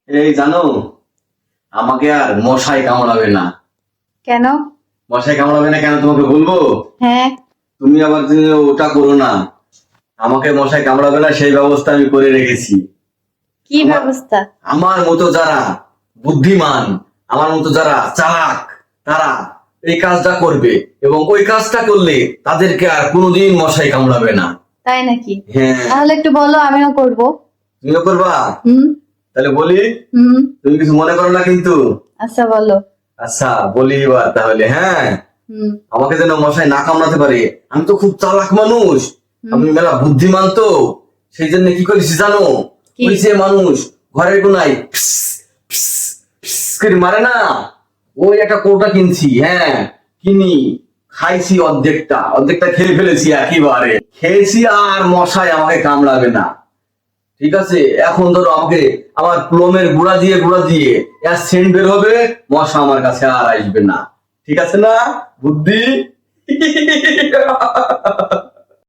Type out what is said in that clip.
এই জানো, আমাকে আর মশাই কামড়াবে না। কেন? মশাই কামড়াবে না কেন তোমাকে বলবো? হ্যাঁ, তুমি আবার তুমি ওটা করো না। আমাকে মশাই কামড়াবে না সেই ব্যবস্থা আমি করে রেখেছি। কি ব্যবস্থা? আমার মতো যারা বুদ্ধিমান, আমার মতো যারা চালাক, তারা এই কাজটা করবে এবং ওই কাজটা করলে তাদেরকে আর কোনোদিন মশাই কামড়াবে না। তাই নাকি? হ্যাঁ, তাহলে একটু বলো, আমিও করব। তুমিও করবা? হুম তাহলে বলি, হুম। তুমি কিছু মনে করো না কিন্তু। আচ্ছা, বলো। আচ্ছা বলি এবার তাহলে। হ্যাঁ, হুম আমাকে যেন মশাই না কামড়াতে পারে। আমি তো খুব চালাক মানুষ, আমি মেলা বুদ্ধিমান, তো সেই জন্য কি করেছি জানো? কি? ওই যে মানুষ ঘরের কোনায় ফিস, ফিস, ফিস করে মারে না, ওই একটা কৌটা কিনছি। হ্যাঁ, কিনি, খাইছি, অর্ধেকটা খেয়ে ফেলেছি, একেবারে খেয়েছি, আর মশাই আমাকে কামড়াবে না। ঠিক আছে, এখন ধরো আমাকে আমার প্লমের গুঁড়া দিয়ে এর সেন্ট বের হবে, মশা আমার কাছে আর আসবে না। ঠিক আছে না বুদ্ধি?